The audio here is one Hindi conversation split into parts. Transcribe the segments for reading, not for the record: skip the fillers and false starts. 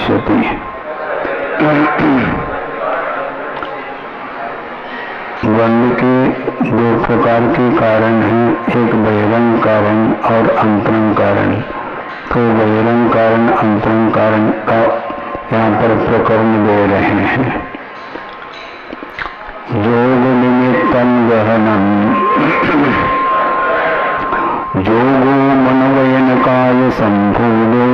भविष्यति। बंध के दो प्रकार के कारण हैं, एक बहिरंग कारण और अंतरंग कारण। तो बहिरंग कारण अंतरंग कारण का यहाँ पर प्रकरण दे रहे हैं। योग निमित्तम गहनम योगो मनवयन काय संभूतो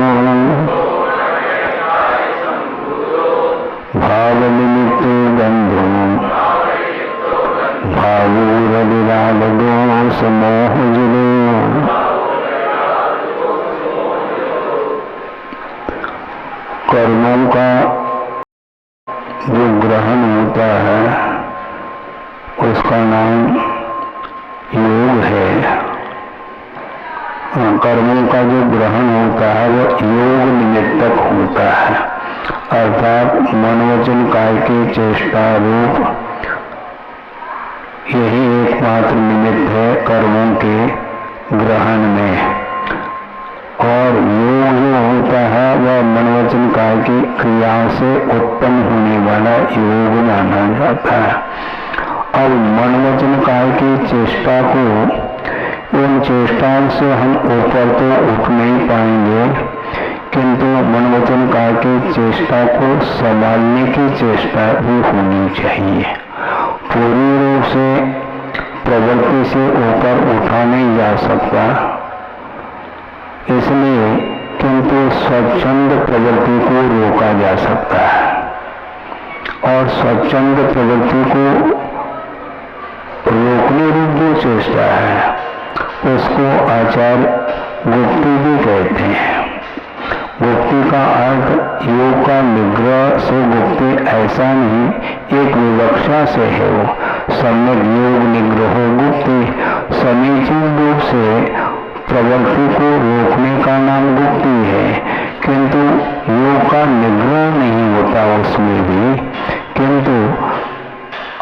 भाव निमित्तो बंधो भावोरविरागो समोहजलो। कर्मों का जो ग्रहण होता है उसका नाम योग है। कर्मों का जो ग्रहण होता है वो योग निमित्तक होता है, अर्थात मन वचन काय के चेष्टा रूप यही एकमात्र निमित्त है कर्मों के ग्रहण में। और योग जो होता है वह मन वचन काय की क्रियाओं से उत्पन्न होने वाला योग माना जाता है। अब मन वचन काय की चेष्टा को, उन चेष्टाओं से हम ऊपर तो उठ नहीं पाएंगे, किंतु मन वचन काय की चेष्टा को संभालने की चेष्टा भी होनी चाहिए। पूरी रूप से प्रवृत्ति से ऊपर उठा नहीं जा सकता, इसलिए किंतु स्वच्छंद प्रवृत्ति को रोका जा सकता है। और स्वच्छंद प्रवृत्ति को रोकने रूप जो चेष्टा है उसको आचार्य गुप्ति भी कहते हैं। गुप्ति का अर्थ योग का निग्रह से गुप्ति ऐसा नहीं, एक विवक्षा से है वो। सम्यक योग निग्रह गुप्ति, समीचीन रूप से प्रवृत्ति को रोकने का नाम गुप्ति है, किंतु योग का निग्रह नहीं होता उसमें भी, किंतु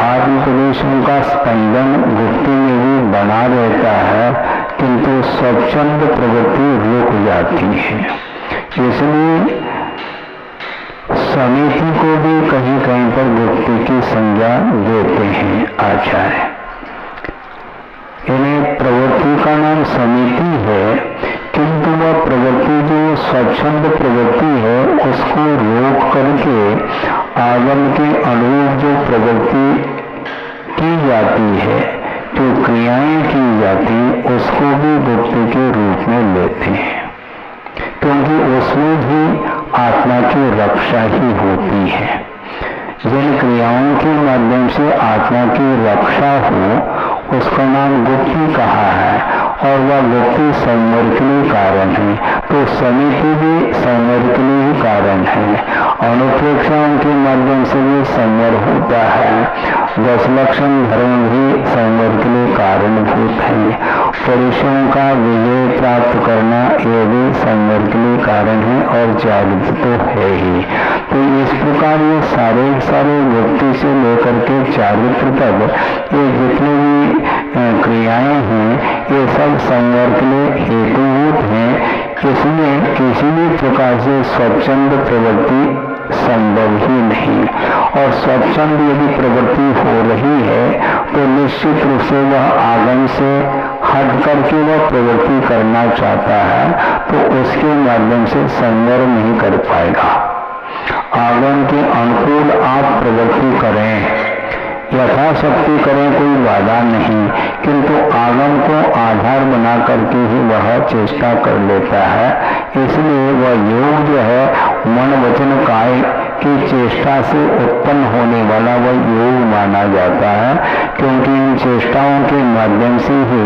आत्मप्रदेशों का स्पंदन गुप्ति में भी बना रहता है, किंतु स्वच्छंद प्रवृत्ति रुक जाती है। इसलिए समिति को भी कहीं कहीं पर गुप्ति की संज्ञा देते हैं आचार्य। इन्हें प्रवृत्ति का नाम समिति है, किंतु वह प्रवृत्ति जो स्वच्छंद प्रवृत्ति है उसको रोक करके आगम के अनुरूप जो प्रवृत्ति की जाती है, जो क्रियाएं की जाती, उसको भी गुप्ति के रूप में लेते हैं, क्योंकि उसमें भी आत्मा की रक्षा ही होती है। जिन क्रियाओं के माध्यम से आत्मा की रक्षा हो उसका नाम गुप्ति कहा है, और वह गुप्ति संवर के लिए कारण है। तो समिति भी संवर के लिए ही कारण है। अनुप्रेक्षाओं के माध्यम से भी संवर होता है। 10 लक्षण धर्म भी संवर के लिए कारणभूत है। पुरुषों का विजय प्राप्त करना ये भी संवर के लिए कारण है, और जागृत तो है ही। तो इस प्रकार ये सारे गुप्ति से लेकर के चारित्र तक ये जितने भी क्रियाएं हैं ये सब संवर के लिए हेतुभूत हैं। इसमें किसी भी प्रकार से स्वच्छंद प्रवृत्ति संभव ही नहीं, और स्वच्छंद यदि प्रवृत्ति हो रही है तो निश्चित रूप से वह आगम से हट करके वह प्रवृत्ति करना चाहता है, तो उसके माध्यम से संवर नहीं कर पाएगा। आगम के अनुकूल आप प्रवृत्ति करें, यथाशक्ति करें, कोई बाधा नहीं, किंतु आगम को आधार बना करके ही वह चेष्टा कर लेता है। इसलिए वह योग जो है मन वचन काय की चेष्टा से उत्पन्न होने वाला वह योग माना जाता है, क्योंकि इन चेष्टाओं के माध्यम से ही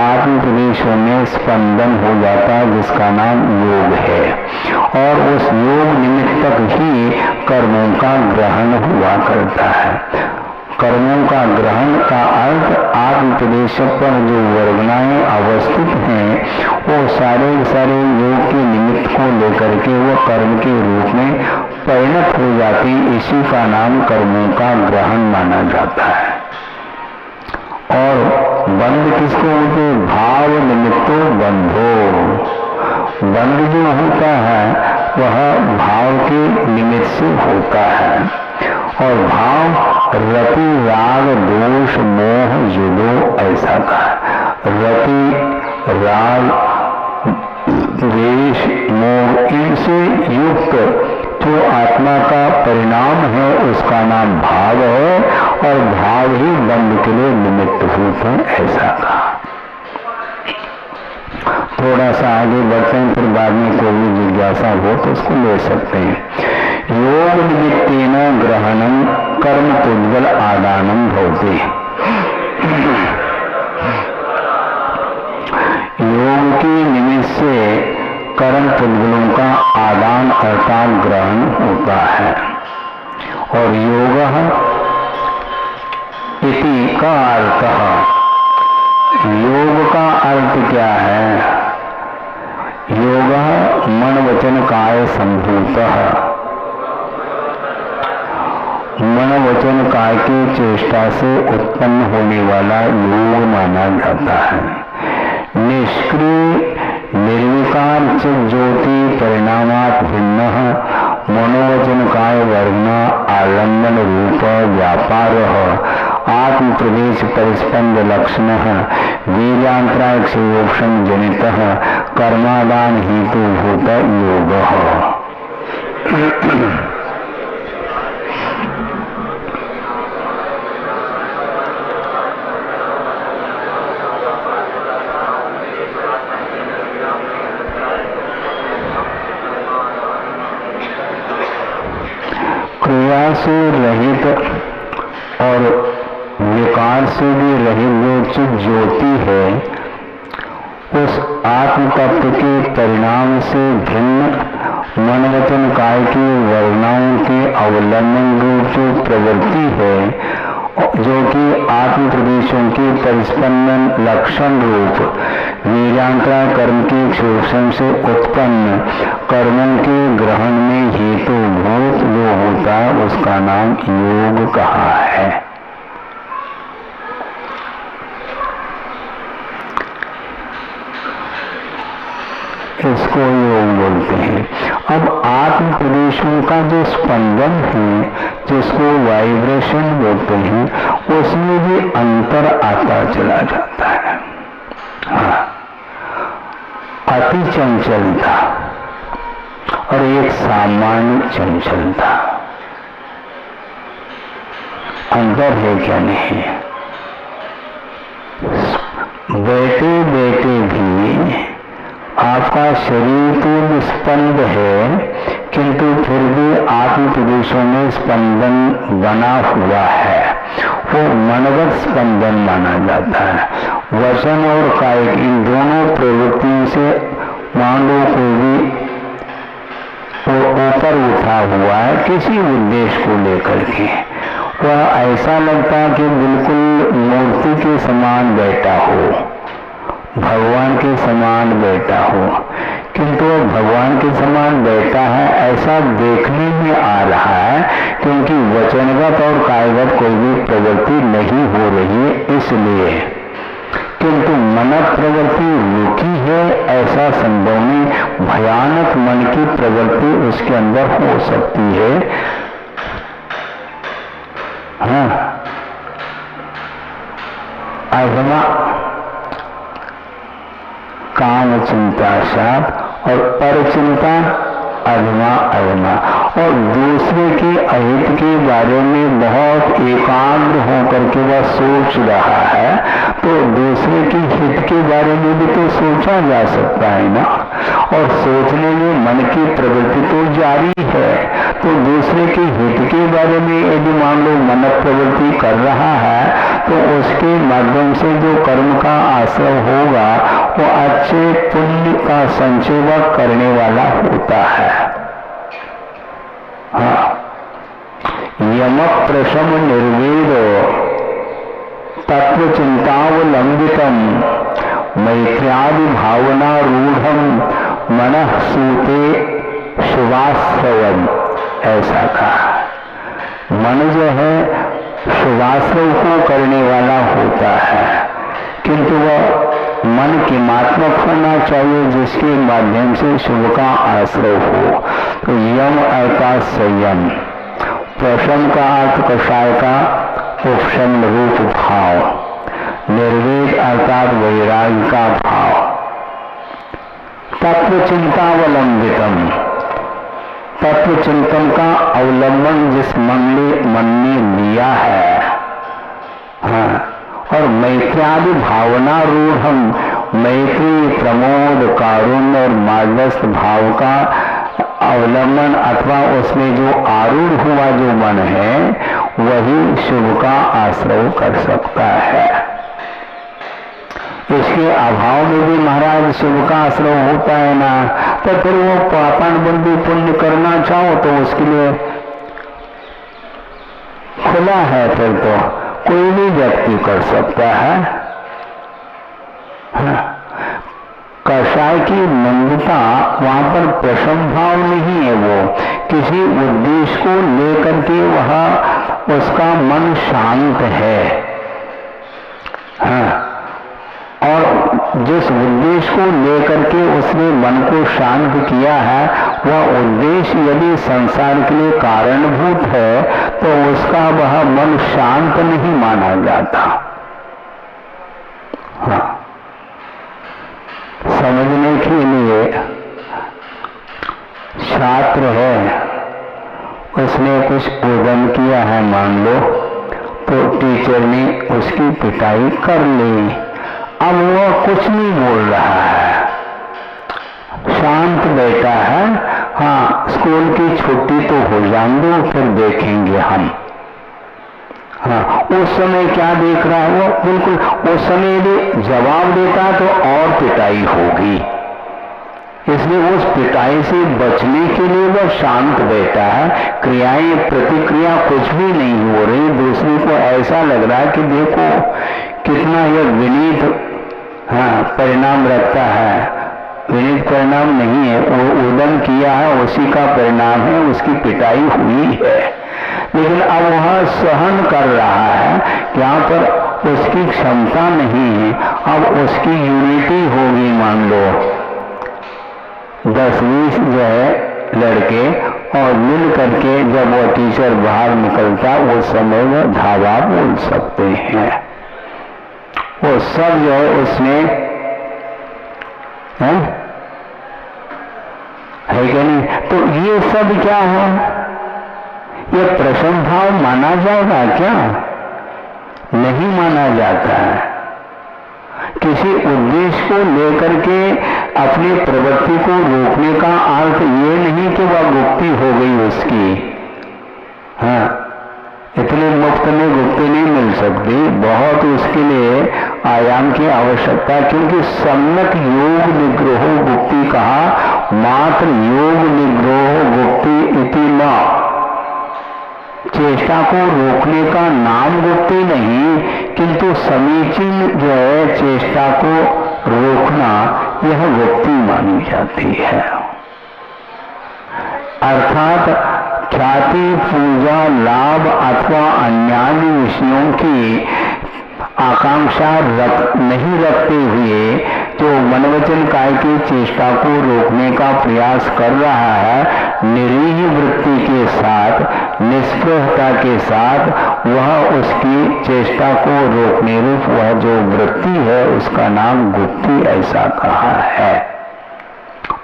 आत्म प्रदेशों में स्पंदन हो जाता है, जिसका नाम योग है। और उस योग निमित्तक ही कर्मों का ग्रहण हुआ करता है। कर्मों का ग्रहण का अर्थ आत्म प्रदेश पर जो वर्गनाएं अवस्थित हैं वो सारे योग के निमित्त को लेकर के वो कर्म के रूप में परिणत हो जाती, इसी का नाम कर्मों का ग्रहण माना जाता है। और बंध किसको होते? भाव निमित्तो बंधो। बंध जो होता है वह भाव के निमित्त से होता है। और भाव रति राग दोष मोह जुदो ऐसा कहा। रति राग द्वेष मोह इनसे युक्त जो आत्मा का परिणाम है उसका नाम भाव है, और भाव ही बंध के लिए निमित्त भूत है, ऐसा कहा। थोड़ा सा आगे बढ़ते हैं, फिर बाद में कोई भी जिज्ञासा हो तो उसको ले सकते हैं। योग निमित्तेन ग्रहणम कर्म पुद्गल आदानम भवति। योग के निमित्त से कर्म पुद्गलों का आदान अर्थात ग्रहण होता है। और योग इति का अर्थ, योग का अर्थ क्या है? योग मन वचन काय संभूत, मन वचन काय की चेष्टा से उत्पन्न होने वाला योग माना जाता है। निष्क्रिय निर्विकार चित ज्योति परिणामात् भिन्न मनोवचन काय वर्ग आलम्बन रूप व्यापार आत्म प्रदेश परिस्पंद लक्षण वीर्यांतराय क्षयोक्षम जनित कर्मादान हेतु भूत योग। क्रिया से रहित और विकार से भी रहित जो चित ज्योति है, उस आत्म तत्व के परिणाम से भिन्न मन वचन काय की वर्णाओं के अवलंबन रूप जो प्रवृत्ति है, जो कि आत्म प्रदेशों के परिस्पंदन लक्षण रूप वीर्यांतरा कर्म के शोषण से उत्पन्न कर्मों के ग्रहण में हेतु भूत जो होता है उसका नाम योग कहा है। इसको योग बोलते हैं। अब आत्म प्रदेशों का जो स्पंदन है, जिसको वाइब्रेशन बोलते हैं, उसमें भी अंतर आता चला जाता है। हाँ, अति चंचलता और एक सामान्य चंचलता, अंतर है क्या? नहीं। बैठे बैठे भी आपका शरीर तो निस्पंद है, किंतु फिर भी आत्म प्रदेशों में स्पंदन बना हुआ है, वो मनगत स्पंदन माना जाता है। वचन और कायिक इन दोनों प्रवृत्तियों से मानव को भी ऊपर उठा हुआ है किसी उद्देश्य को लेकर के। वह ऐसा लगता है कि बिल्कुल मूर्ति के समान बैठा हो, भगवान के समान बैठा हो, किंतु वह भगवान के समान बैठा है ऐसा देखने में आ रहा है, क्योंकि वचनगत और कायगत कोई भी प्रवृत्ति नहीं हो रही है इसलिए। किंतु मन प्रवृत्ति रुकी है ऐसा संभव नहीं। भयानक मन की प्रवृत्ति उसके अंदर हो सकती है। हाँ, अधमा काम चिंता साथ और पर चिंता अधमा अधमा, और दूसरे के अहित के बारे में बहुत एकाग्र होकर के वह सोच रहा है, तो दूसरे के हित के बारे में भी तो सोचा जा सकता है ना। और सोचने में मन की प्रवृत्ति तो जारी है, तो दूसरे के हित के बारे में यदि मान लो मन प्रवृत्ति कर रहा है, तो उसके माध्यम से जो कर्म का आश्रय होगा वो अच्छे पुण्य का संचय करने वाला होता है। हाँ, यम प्रशम निर्वेद तत्व चिंतावलंबितम मैत्र्यादि भावना रूढ़ मनः सूते शुभाश्रयम, ऐसा कहा। मन जो है शुभाश्रय को करने वाला होता है, किंतु वह मन किमात्मक होना चाहिए जिसके माध्यम से शुभ का आश्रय हो। तो यम अर्थात संयम, प्रशम का अर्थ कषाय का उपशम रूप भाव, निर्वेद अर्थात वैराग्य का भाव, तत्व चिंतावलंबितम, तत्व चिंतन का अवलंबन जिस मन ने लिया है, हाँ, और मैत्र्यादि भावना रूढ़ मैत्री प्रमोद कारुण्य और मार्गस्थ भाव का अवलंबन अथवा उसमें जो आरूढ़ हुआ जो मन है वही शुभ का आश्रय कर सकता है। इसके अभाव में भी महाराज शुभ का आश्रय होता है ना, तो फिर वो पापणबंदी पुण्य करना चाहो तो उसके लिए खुला है, फिर तो कोई भी व्यक्ति कर सकता है। कषाय की मंदता वहां पर प्रशम भाव नहीं है, वो किसी उद्देश्य को लेकर के वह उसका मन शांत है, हाँ, और जिस उद्देश्य को लेकर के उसने मन को शांत किया है वह उद्देश्य यदि संसार के लिए कारणभूत है तो उसका वह मन शांत नहीं माना जाता। हाँ, समझने के लिए छात्र है, उसने कुछ उद्यम किया है मान लो, तो टीचर ने उसकी पिटाई कर ली, अब वो कुछ नहीं बोल रहा है, शांत बैठा है, हाँ स्कूल की छुट्टी तो हो जान दो फिर देखेंगे हम। हाँ, उस समय क्या देख रहा है वो, बिल्कुल उस समय यदि जवाब देता तो और पिटाई होगी, इसलिए उस पिटाई से बचने के लिए वह शांत बैठा है, क्रियाएं प्रतिक्रिया कुछ भी नहीं हो रही, दूसरे को ऐसा लग रहा है कि देखो कितना यह विनीत, हाँ, परिणाम रखता है, विनीत परिणाम नहीं है, वो उद्यम किया है उसी का परिणाम है, उसकी पिटाई हुई है, लेकिन अब वह सहन कर रहा है, यहाँ पर उसकी क्षमता नहीं है, अब उसकी यूनिटी होगी, मान लो 10-20 जो है लड़के और मिल करके जब वो टीचर बाहर निकलता उस समय वो धावा बोल सकते हैं, वो सब जो है उसमें है कि नहीं। तो ये सब क्या है, ये प्रशम भाव माना जाएगा क्या? नहीं माना जाता है। किसी उद्देश्य को लेकर के अपनी प्रवृत्ति को रोकने का अर्थ ये नहीं कि वह गुप्ती हो गई उसकी, हाँ, इतने मुफ्त में गुप्ती नहीं मिल सकती, बहुत उसके लिए आयाम की आवश्यकता, क्योंकि सम्यक योग निग्रह गुप्ती कहा, मात्र योग निग्रह गुप्ती इति न, चेष्टा को रोकने का नाम गुप्ती नहीं, किंतु समीचीन जो है चेष्टा को रोकना यह गुप्ती मानी जाती है। अर्थात ख्याति, पूजा, लाभ अथवा अन्य विषयों की आकांक्षा नहीं रखते हुए जो मनोवचन काय की चेष्टा को रोकने का प्रयास कर रहा है, निरीह वृत्ति के साथ, निष्प्रहता के साथ, वह उसकी चेष्टा को रोकने रूप वह जो वृत्ति है उसका नाम गुप्ती ऐसा कहा है।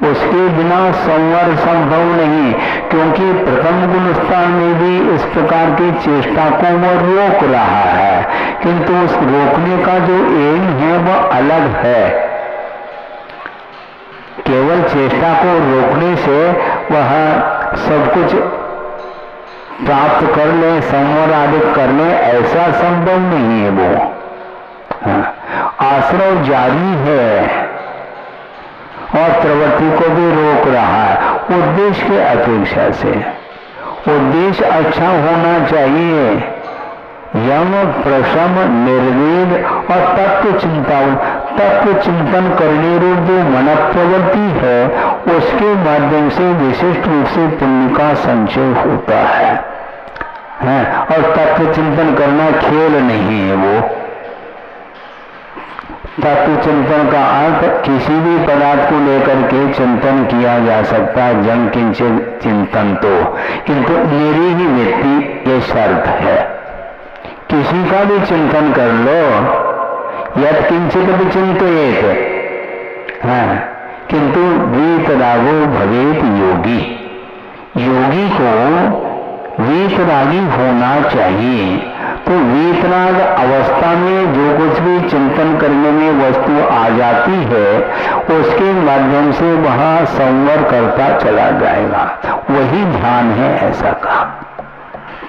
उसके बिना संवर संभव नहीं, क्योंकि प्रथम गुण स्थान में भी इस प्रकार की चेष्टा को वह रोक रहा है, किंतु उस रोकने का जो एम है वह अलग है। केवल चेष्टा को रोकने से वह सब कुछ प्राप्त कर ले, संवर आदि कर ले, ऐसा संभव नहीं है। वो आश्रय जारी है और प्रवृत्ति को भी रोक रहा है, उद्देश्य के अपेक्षा से। उद्देश्य अच्छा होना चाहिए, यम, प्रशम, निर्वेद और तत्व चिंतन करने रूप जो मन प्रवृत्ति है उसके माध्यम से विशिष्ट रूप से पुण्य का संचय होता है। और तत्व चिंतन करना खेल नहीं है, वो तत्व चिंतन का अर्थ किसी भी पदार्थ को लेकर के चिंतन किया जा सकता है, जंग किंचित चिंतन तो, किंतु मेरी ही वृत्ति ये शर्त है। किसी का भी चिंतन कर लो, यद किंचित भी चिंतित, हाँ, किंतु वीतरागो भवेत योगी। योगी को वीतरागी होना चाहिए। तो वीतराग अवस्था में जो कुछ भी चिंतन करने में वस्तु आ जाती है, उसके माध्यम से वह संवर करता चला जाएगा, वही ध्यान है, ऐसा कहा।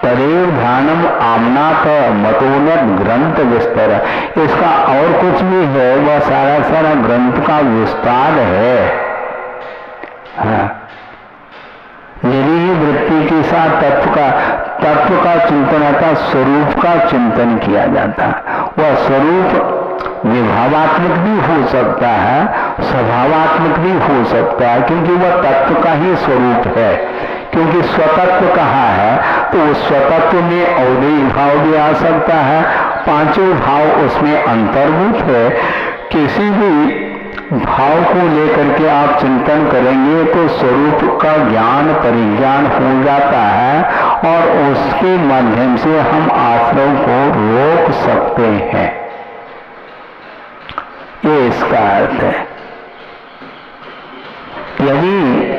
तरेव ध्यानम आमनाथ मतोन्नत ग्रंथ विस्तार। इसका और कुछ भी है, वह सारा सारा ग्रंथ का विस्तार है। हाँ, मेरी ही वृत्ति के साथ तत्व का चिंतन आता, स्वरूप का चिंतन किया जाता। वह स्वरूप विभावात्मक भी हो सकता है, स्वभावात्मक भी हो सकता है, क्योंकि वह तत्व का ही स्वरूप है। क्योंकि स्वतत्व कहा है तो उस स्वतत्व में औदिक भाव भी आ सकता है, पांचों भाव उसमें अंतर्भूत है। किसी भी भाव को लेकर के आप चिंतन करेंगे तो स्वरूप का ज्ञान परिज्ञान हो जाता है, और उसके माध्यम से हम आश्रय को रोक सकते हैं। ये इसका अर्थ है। यदि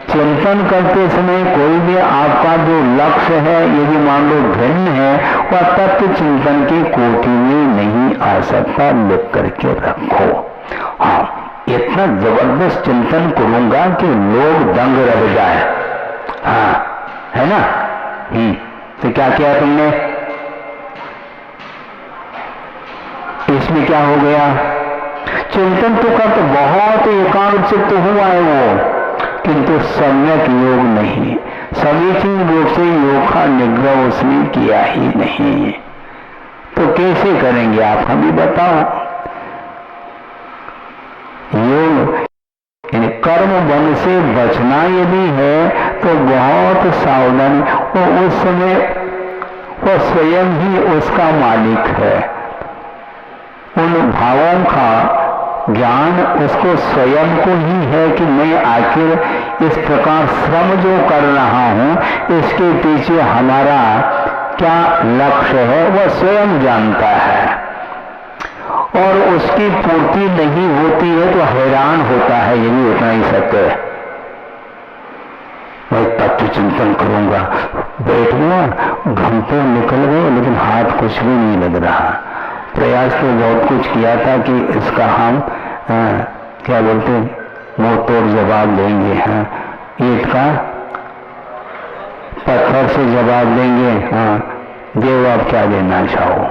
चिंतन करते समय कोई भी आपका जो लक्ष्य है, यदि मान लो भिन्न है, वह तत्व चिंतन की कोटि में नहीं आ सकता, लिख करके रखो। हाँ, इतना जबरदस्त चिंतन करूंगा कि लोग दंग रह जाए। हाँ, है ना? तो क्या किया तुमने? इसमें क्या हो गया? चिंतन तो कर, तो बहुत एकांत चित्त हुआ है वो, किंतु सम्यक योग नहीं, समीचीन रूप से योग का निग्रह उसने किया ही नहीं। तो कैसे करेंगे आप हमें बताओ। योग यानी कर्म बन से बचना यदि है तो बहुत सावधानी। वो उस समय वो स्वयं ही उसका मालिक है। उन भावों का ज्ञान उसको स्वयं को ही है कि मैं आखिर इस प्रकार श्रम जो कर रहा हूं, इसके पीछे हमारा क्या लक्ष्य है, वह स्वयं जानता है। और उसकी पूर्ति नहीं होती है तो हैरान होता है, ये भी उतना ही सत्य है। मैं तत्व चिंतन करूंगा, बैठूंगा, घंटों निकल गए लेकिन हाथ कुछ भी नहीं लग रहा। प्रयास तो बहुत कुछ किया था कि इसका हम क्या बोलते मुंह तोड़ जवाब देंगे। हाँ, ईंट का पत्थर से जवाब देंगे। हाँ, देव आप क्या देना चाहो।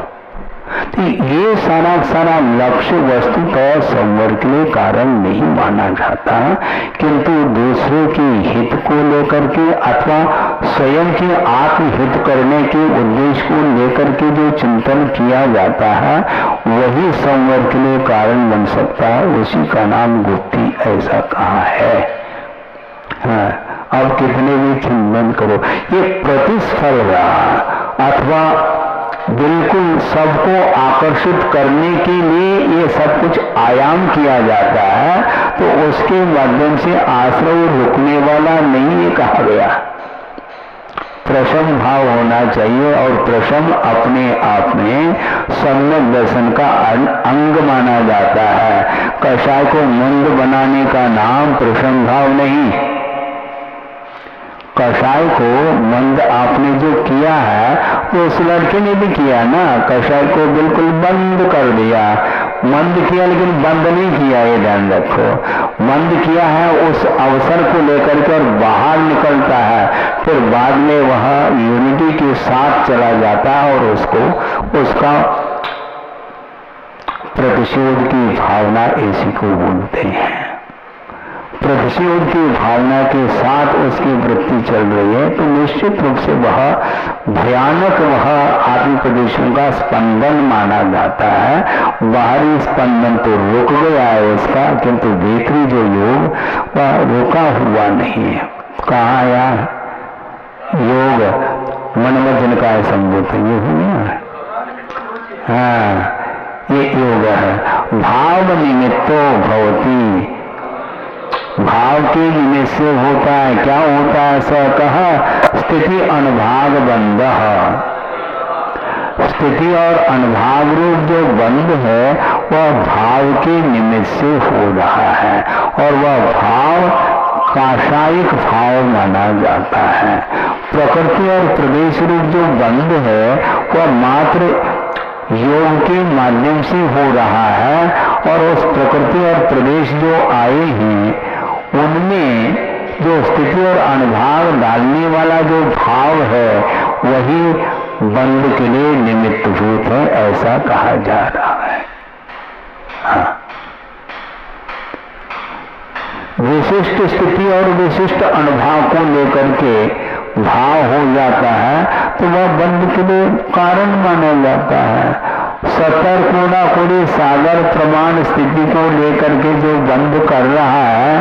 तो ये सारा लक्ष्य वस्तु का संवर के लिए कारण नहीं माना जाता, किंतु दूसरे के हित को लेकर के अथवा स्वयं के आत्महित करने के उद्देश्य को लेकर के जो चिंतन किया जाता है, वही संवर के लिए कारण बन सकता है। उसी का नाम गुप्ती ऐसा कहा है। हाँ, अब कितने भी चिंतन करो, ये प्रतिस्फल रहा अथवा बिल्कुल सबको आकर्षित करने के लिए ये सब कुछ आयाम किया जाता है, तो उसके माध्यम से आश्रय रुकने वाला नहीं, ये कहा गया। प्रशम भाव होना चाहिए, और प्रशम अपने आप में सम्यक दर्शन का अंग माना जाता है। कषाय को मंद बनाने का नाम प्रशम भाव नहीं। कषाय को मंद आपने जो किया है वो उस लड़के ने भी किया ना, कषाय को बिल्कुल बंद कर दिया। मंद किया लेकिन बंद नहीं किया, ये ध्यान रखो। मंद किया है उस अवसर को लेकर के और बाहर निकलता है, फिर बाद में वह यूनिटी के साथ चला जाता है और उसका प्रतिशोध की भावना इसी को बोलते हैं। प्रतिशोध की भावना के साथ उसकी वृत्ति चल रही है तो निश्चित रूप से वह भयानक, वह आत्म प्रदेशों का स्पंदन माना जाता है। बाहरी स्पंदन तो रुक गया है उसका, किंतु भीतरी जो योग वह रुका हुआ नहीं है। कहा यार योग मनमजन का संबोधन ये हो गया। हाँ, ये योग है। भाव निमित्तो भवति, भाव के निमित्त से होता है। क्या होता है? स कहा स्थिति अनुभाग बंध, स्थिति और अनुभाग रूप जो बंध है वह भाव के निमित्त से हो रहा है और वह भाव काषायिक भाव माना जाता है। प्रकृति और प्रदेश रूप जो बंध है वह मात्र योग के माध्यम से हो रहा है और उस प्रकृति और प्रदेश जो आए हैं उनमें जो स्थिति और अनुभाग डालने वाला जो भाव है वही बंध के लिए निमित्त भूत है, ऐसा कहा जा रहा है। हाँ। विशिष्ट स्थिति और विशिष्ट अनुभाव को लेकर के भाव हो जाता है तो वह बंध के लिए कारण माना जाता है। सतर कोड़ा कोड़ी सागर प्रमाण स्थिति को लेकर के जो बंध कर रहा है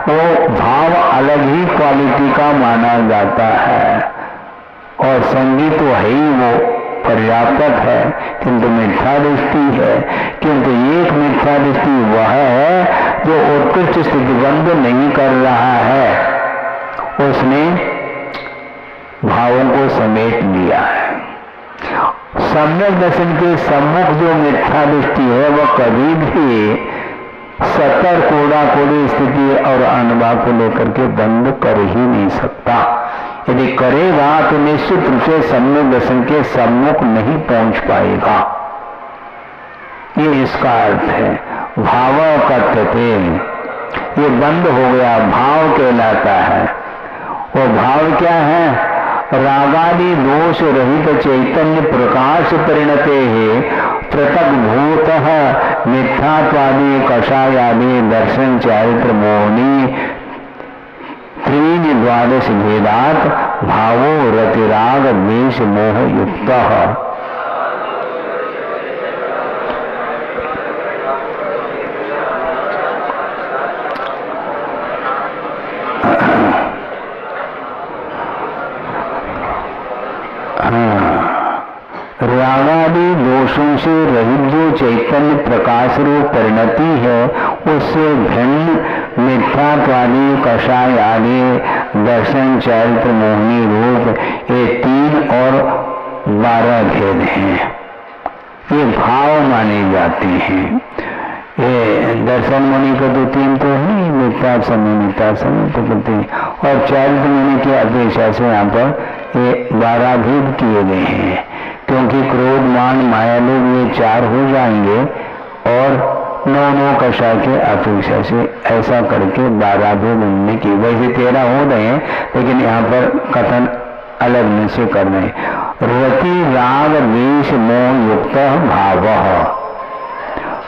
वो भाव अलग ही क्वालिटी का माना जाता है और संगीत तो है ही वो पर्याप्त है, किंतु मिथ्या दृष्टि है। क्योंकि एक मिथ्या दृष्टि वह है जो उत्कृष्ट स्थिति बंध नहीं कर रहा है, उसने भावों को समेट लिया है। सम्यक दर्शन के सम्मुख जो मिथ्या दृष्टि है वह कभी भी सतर कोड़ा कोड़ी स्थिति और अनुभाव को लेकर के बंद कर ही नहीं सकता। यदि करेगा तो निश्चित रूप से सम्यक दर्शन के सम्मुख नहीं पहुंच पाएगा। ये इसका अर्थ है। भाव कथ्यते, ये बंद हो गया, भाव कहलाता है। वो भाव क्या है? रागादि दोष रहित चैतन्य प्रकाश परिणते है पृथक भूत मिथ्यात्वादि कषायादि दर्शन चारित्र मोहनी त्रीन द्वादश भेदात भावो रतिराग द्वेष मोह युक्त। रागादि दोषों से रहित जो चैतन्य प्रकाश रूप परिणति है उससे भिन्न मिथ्यात्वादि कषाय आदि दर्शन चारित्र मोहिनी रूप ये 3 और 12 भेद हैं। ये भाव माने जाते हैं। ये दर्शन मुनि का तो 3 तो है, मिथ्या समय प्रकृति और चारित्र मुनि की अपेक्षा से यहाँ पर ये 12 भेद किए गए हैं। क्योंकि क्रोध मान माया लोग ये 4 हो जाएंगे और 9 कषाय के अपेक्षा से ऐसा करके 12 भेद उनने की। वैसे 13 हो रहे हैं लेकिन यहाँ पर कथन अलग में से कर रहे हैं। रति राग द्वेष मोह युक्त भाव,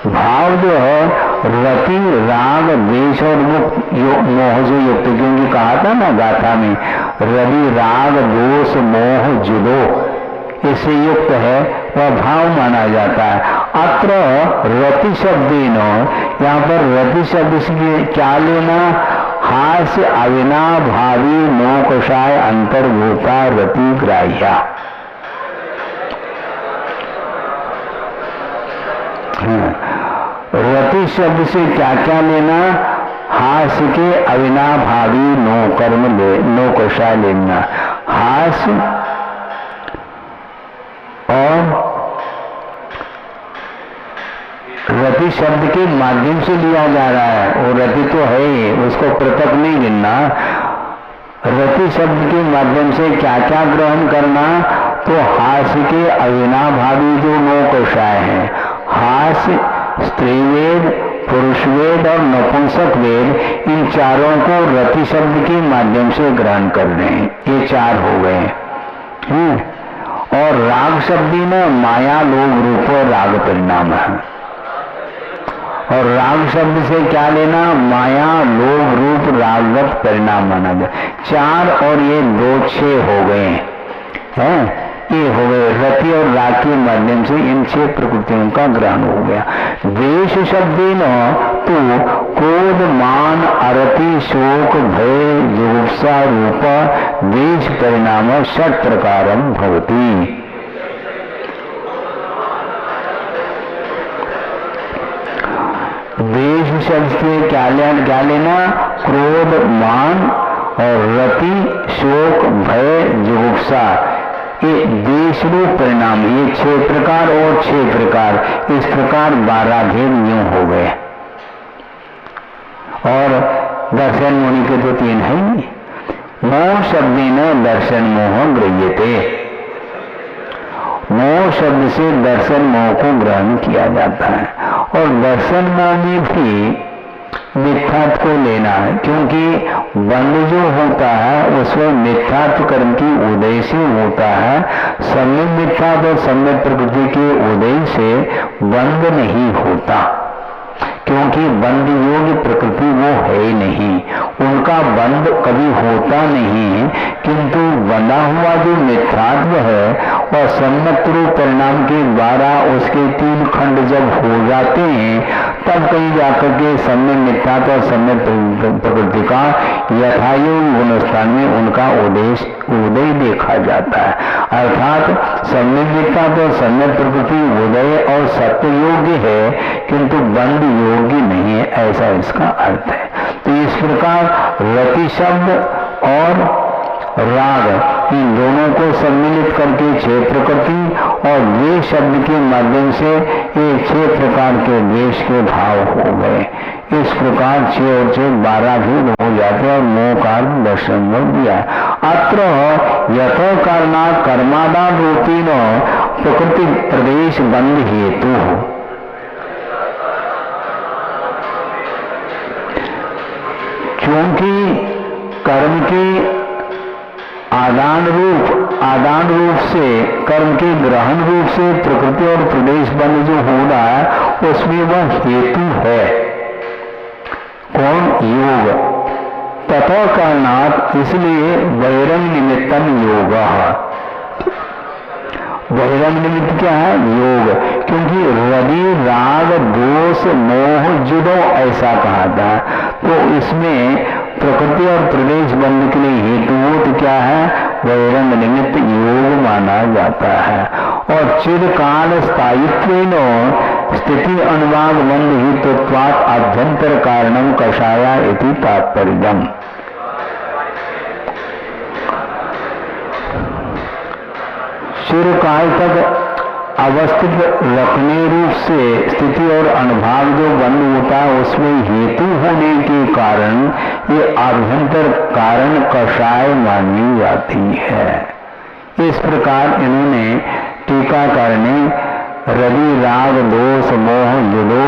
भाव जो है रति राग द्वेष और मोह से युक्त, क्योंकि कहा था ना गाथा में रवि राग दोष मोह जुदो, इससे युक्त है वह भाव माना जाता है। अत्र रति शब्देन, यहाँ पर रति शब्द से क्या लेना? हास्य अविनाभावी मोक्षाय अंतर्भूता रति ग्राह्या। रति शब्द से क्या क्या लेना? हास्य के अविनाभावी नो कर्म ले, नो कोशाय लेना। हास्य और रति शब्द के माध्यम से लिया जा रहा है, और रति तो है ही, उसको पृथक नहीं गिनना। रति शब्द के माध्यम से क्या क्या ग्रहण करना? तो हास्य के अविनाभावी जो 9 कोशाय हैं, हास्य, स्त्रीवेद, पुरुषवेद और नपुंसक वेद, इन चारों को रति शब्द के माध्यम से ग्रहण कर रहे हैं। ये 4 हो गए। और राग शब्दी में माया लोभ रूप राग परिणाम है, और राग शब्द से क्या लेना? माया लोभ रूप रागवत परिणाम माना जाए। 4 और ये 2 6 हो गए हैं। ये हो गए रति और राग के माध्यम से इन 6 प्रकृतियों का ग्रहण हो गया। द्वेष शब्दी न तो क्रोध मान अरति शोक भय जुगुप्सा रूप द्वेष परिणाम 6 प्रकारम भवति। शब्द से क्या लेना? क्रोध, मान और रति, शोक, भय, जुगुप्सा, ये देश रूप परिणाम, ये 6 प्रकार और 6 प्रकार, इस प्रकार 12 भेद यूं हो गए। और दर्शन मुनि के तो 3 है ही। मोह शब्देन दर्शन मोह गृह्यते, मोह शब्द से दर्शन मोह को ग्रहण किया जाता है। और दर्शन मोह में भी मिथ्यात्व को लेना है, क्योंकि बंध जो होता है उसमें मिथ्यात्व कर्म की उदय से होता है। सम्यक मिथ्यात्व और सम्यक प्रकृति के उदय से बंध नहीं होता, क्योंकि बंध योग्य प्रकृति वो है ही नहीं, उनका बंध कभी होता नहीं। किंतु बंधा हुआ जो मिथ्यात्व है और सम्यक रूप परिणाम के द्वारा उसके 3 खंड जब हो जाते हैं, तब कहीं जाकर के सम्यक मिथ्यात्व और सम्यक प्रकृति का यथायोग गुणस्थान में उनका उदय देखा जाता है। अर्थात सम्यक मिथ्यात्व और सम्यक प्रकृति उदय और सत्य योग्य है, किंतु बंध योग्य नहीं है, ऐसा इसका अर्थ है। तो इस प्रकार रति शब्द और राग, इन दोनों को सम्मिलित करके 6 प्रकृति और द्वेष शब्द के माध्यम से ये 6 प्रकार के द्वेष के भाव हो गए। इस प्रकार 6 और 6 12 भेद हो जाते और मोह का दर्शन दिया। अत्र यथ कारणात् कर्मादान रूपेण प्रकृति प्रदेश बंध हेतु हो। क्योंकि कर्म के आदान रूप से, कर्म के ग्रहण रूप से प्रकृति और प्रदेश बंध जो हो रहा है उसमें वह हेतु है। कौन? योग। तथा कारणात्, इसलिए बहिरंग निमित्तम योग। बहिरंग निमित्त क्या है? योग। क्योंकि रवि, राग, दोष, मोह, जुदो ऐसा कहा था, तो इसमें प्रकृति और प्रदेश बंध के लिए हेतुभूत क्या है? बहिरंग निमित्त योग माना जाता है। और चिरकाल स्थायित्वेन स्थिति अनुभाग बंध हेतुत्वात् आभ्यंतर कारणम कषाया इति तात्पर्यम्। चिरकाल तक अवस्थित रखने रूप से स्थिति और अनुभाग जो बंद होता है उसमें हेतु होने के कारण ये आभ्यंतर कारण कषाय मानी जाती है। इस प्रकार इन्होंने टीकाकार ने रवि, राग, दोष, मोह, जुदो,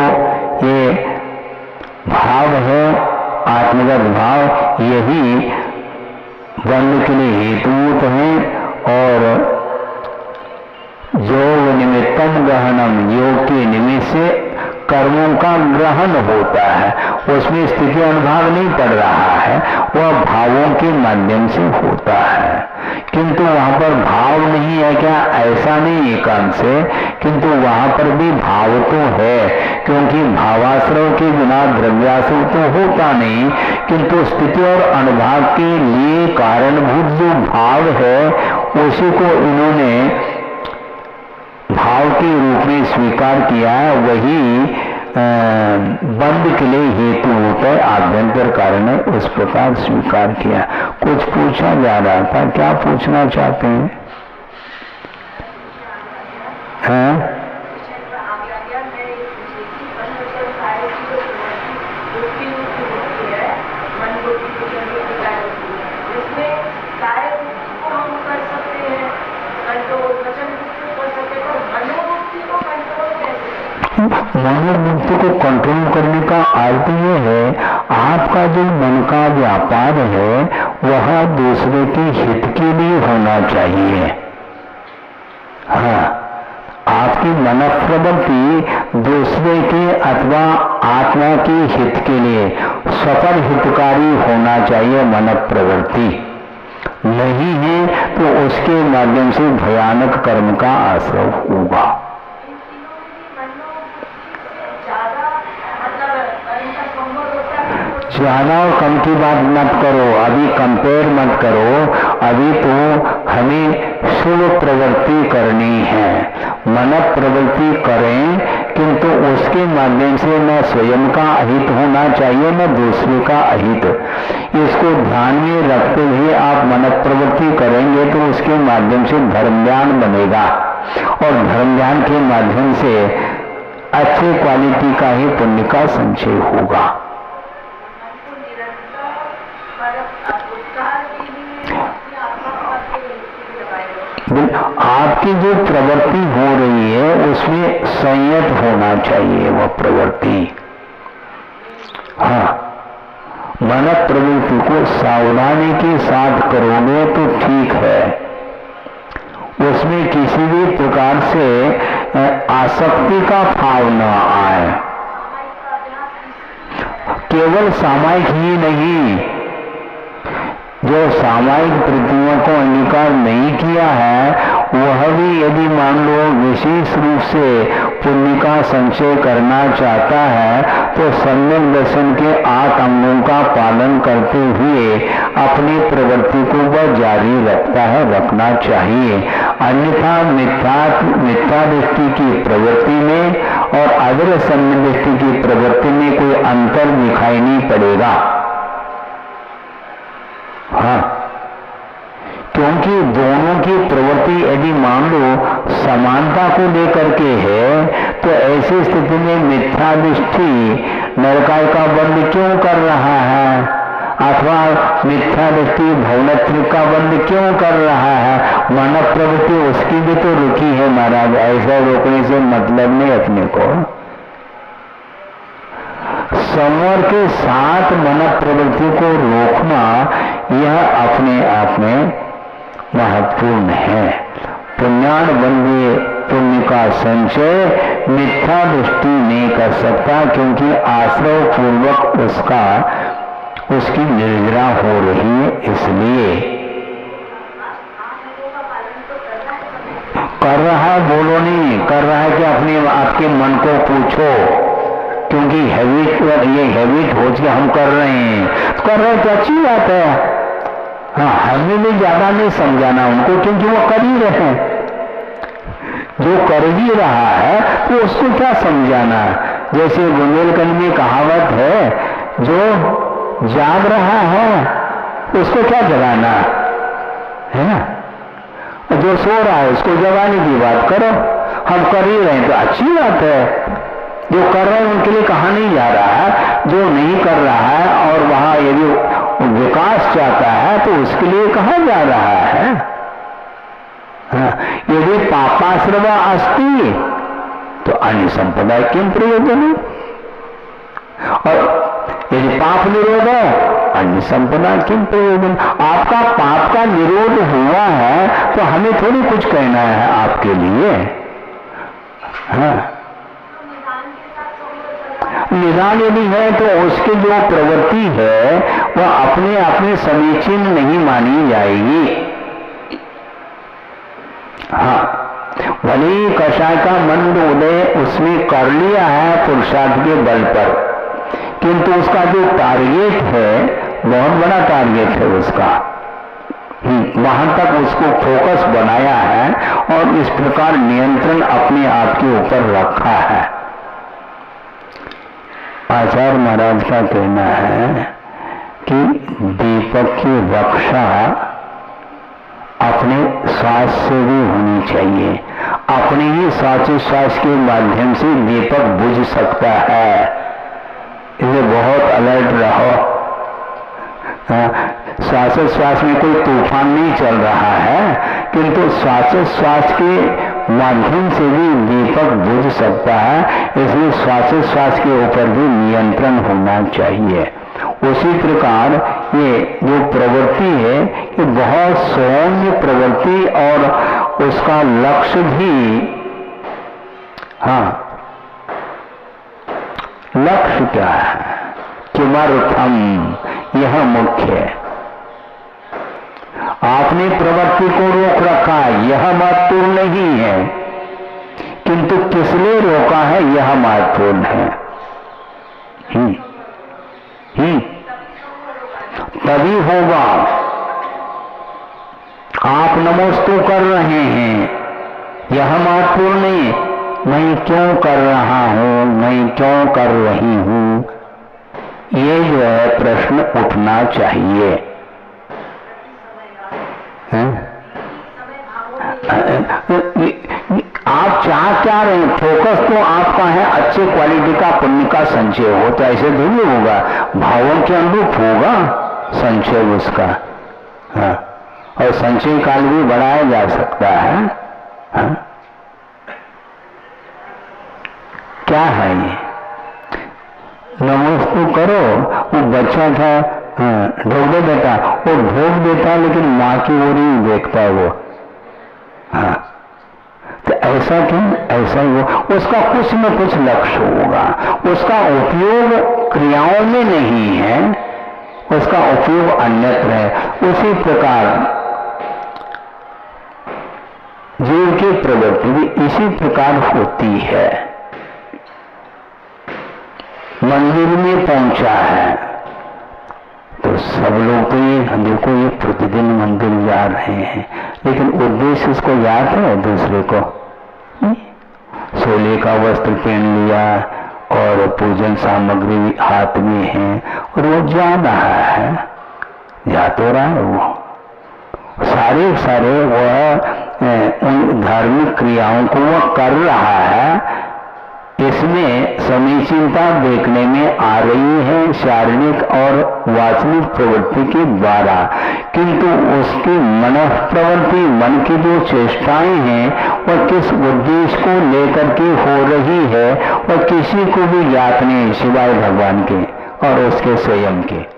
ये भाव है, आत्मगत भाव, यही बंध के लिए हेतुभूत है। और योग निमित्तम ग्रहणम, योग के निमित्त से कर्मों का ग्रहण होता है, उसमें स्थिति अनुभाग नहीं पड़ रहा है, वह भावों के माध्यम से होता है। किंतु वहां पर भाव नहीं है क्या? ऐसा नहीं एकांत से, किंतु वहां पर भी भाव तो है, क्योंकि भावाश्रय के बिना द्रव्याश्रय तो होता नहीं। किंतु स्थिति और अनुभाग के लिए कारणभूत जो भाव है उसी को इन्होंने भाव के रूप में स्वीकार किया, वही बंध के लिए हेतु होता है, आभ्यंतर कारण है, उस प्रकार स्वीकार किया। कुछ पूछा जा रहा था, क्या पूछना चाहते हैं? हाँ? मनोवृत्ति को कंट्रोल करने का अर्थ ये है, आपका जो मन का व्यापार है वह दूसरे के हित के लिए होना चाहिए। हाँ, आपकी मन प्रवृत्ति दूसरे के अथवा आत्मा के हित के लिए स्वतः हितकारी होना चाहिए। मन प्रवृत्ति नहीं है तो उसके माध्यम से भयानक कर्म का आश्रय होगा। ज्यादा और कम की बात मत करो, अभी कंपेयर मत करो, अभी तो हमें शुभ प्रवृत्ति करनी है। मन प्रवृत्ति करें किंतु उसके माध्यम से न स्वयं का अहित होना चाहिए न दूसरे का अहित। इसको ध्यान में रखते हुए आप मन प्रवृत्ति करेंगे तो उसके माध्यम से धर्म ज्ञान बनेगा और धर्म ज्ञान के माध्यम से अच्छे क्वालिटी का ही पुण्य का संचय होगा। आपकी जो प्रवृत्ति हो रही है उसमें संयत होना चाहिए वह प्रवृत्ति। हाँ, मन प्रवृत्ति को सावधानी के साथ करोगे तो ठीक है, उसमें किसी भी प्रकार से आसक्ति का भाव न आए। केवल सामायिक ही नहीं, जो सामायिक प्रतिमा को अंगीकार नहीं किया है वह भी यदि मान लो विशेष रूप से पुण्य का संचय करना चाहता है तो सम्यक दर्शन के 8 अंगों का पालन करते हुए अपनी प्रवृत्ति को वह जारी रखता है, रखना चाहिए। अन्यथा मिथ्या दृष्टि की प्रवृत्ति में और अदृश्य सम्यक दृष्टि की प्रवृत्ति में कोई अंतर दिखाई नहीं पड़ेगा। हाँ, क्योंकि दोनों की प्रवृत्ति यदि मान लो समानता को लेकर के है तो ऐसी स्थिति में मिथ्या दृष्टि नरकाय का बंद क्यों कर रहा है अथवा मिथ्या दृष्टि भवनत्व का बंद क्यों कर रहा है? मन प्रवृत्ति उसकी भी तो रुकी है महाराज, ऐसा रोकने से मतलब नहीं अपने को। संवर के साथ मन प्रवृत्ति को रोकना यह अपने आप में महत्वपूर्ण है। पुण्यान बंदे पुण्य का संचय मिथ्या दृष्टि नहीं कर सकता क्योंकि आश्रय पूर्वक उसकी निर्जरा हो रही है, इसलिए कर रहा है। बोलो नहीं कर रहा है कि अपने आपके मन को पूछो, क्योंकि ये हैबिट हो के हम कर रहे हैं तो कर रहे हैं तो अच्छी बात है। हाँ, हमें भी ज्यादा नहीं समझाना उनको, क्योंकि वो कर ही रहे हैं। जो कर ही रहा है तो उसको क्या समझाना। जैसे बुंदेलखंड में कहावत है, जो जाग रहा है उसको क्या जगाना है ना, जो सो रहा है उसको जगाने की बात करो। हम कर ही रहे हैं तो अच्छी बात है। जो कर रहे हैं उनके लिए कहा नहीं जा रहा है, जो नहीं कर रहा है और वहां यदि विकास चाहता है तो उसके लिए कहा जा रहा है। हाँ, यदि पापाश्रव अस्ति तो अन्य संपदा किम प्रयोजन, और यदि पाप निरोध है अन्य संपदा किम प्रयोजन। आपका पाप का निरोध हुआ है तो हमें थोड़ी कुछ कहना है आपके लिए। हाँ, निदान यदि है तो उसकी जो प्रवृत्ति है वह अपने समीचीन नहीं मानी जाएगी। हाँ, भले कषाय का मंद उदय उसने कर लिया है पुरुषार्थ के बल पर, किंतु उसका जो टारगेट है बहुत बड़ा टारगेट है उसका, वहां तक उसको फोकस बनाया है और इस प्रकार नियंत्रण अपने आप के ऊपर रखा है। आचार्य महाराज का कहना है कि दीपक की रक्षा अपने श्वास से भी होनी चाहिए। अपने ही श्वासोच्छ्वास के माध्यम से दीपक बुझ सकता है, इसलिए बहुत अलर्ट रहो। श्वासोच्छ्वास में कोई तूफान नहीं चल रहा है, किंतु श्वासोच्छ्वास के माध्यम से भी दीपक बुझ सकता है, इसलिए श्वासोच्छ्वास के ऊपर भी नियंत्रण होना चाहिए। उसी प्रकार ये जो प्रवृत्ति है ये बहुत सौम्य प्रवृत्ति और उसका लक्ष्य भी, हाँ, लक्ष्य क्या है, किमर्थम, यह मुख्य है। आपने प्रवृत्ति को रोक रखा, यह महत्वपूर्ण नहीं है, किंतु किस लिए रोका है यह महत्वपूर्ण है। तभी होगा। आप नमोस्तु कर रहे हैं, यह महत्वपूर्ण नहीं, मैं क्यों कर रहा हूं, मैं क्यों कर रही हूं, ये जो है प्रश्न उठना चाहिए। आप चाह क्या रहे हैं? फोकस तो आपका है अच्छे क्वालिटी का पुण्य का संचय हो, तो ऐसे थोड़ी होगा, भावों के अनुरूप होगा संचय उसका। हाँ, और संचय काल भी बढ़ाया जा सकता है। हाँ? क्या है ये? नमस्ते करो, वो बच्चा था, ढोक दे बेटा, वो ढोक देता लेकिन माँ की ओर ही देखता है वो। हाँ, तो ऐसा क्यों? ऐसा ही वो, उसका कुछ न कुछ लक्ष्य होगा, उसका उपयोग क्रियाओं में नहीं है, उसका उपयोग अन्यत्र है। उसी प्रकार जीव की प्रवृत्ति भी इसी प्रकार होती है। मंदिर में पहुंचा है तो सब लोग तो ये देखो ये प्रतिदिन मंदिर जा रहे हैं, लेकिन उद्देश्य उसको याद है दूसरे को? सोले का वस्त्र पहन लिया और पूजन सामग्री हाथ में है और वो जा रहा है, जा तो रहा है वो, सारे वह उन धार्मिक क्रियाओं को वह कर रहा है। इसमें समीचीनता देखने में आ रही है शारीरिक और वाचनिक प्रवृत्ति के द्वारा, किंतु उसकी मन प्रवृत्ति, मन की जो चेष्टाएं हैं वह किस उद्देश्य को लेकर के हो रही है वह किसी को भी ज्ञात नहीं सिवाय भगवान के और उसके स्वयं के।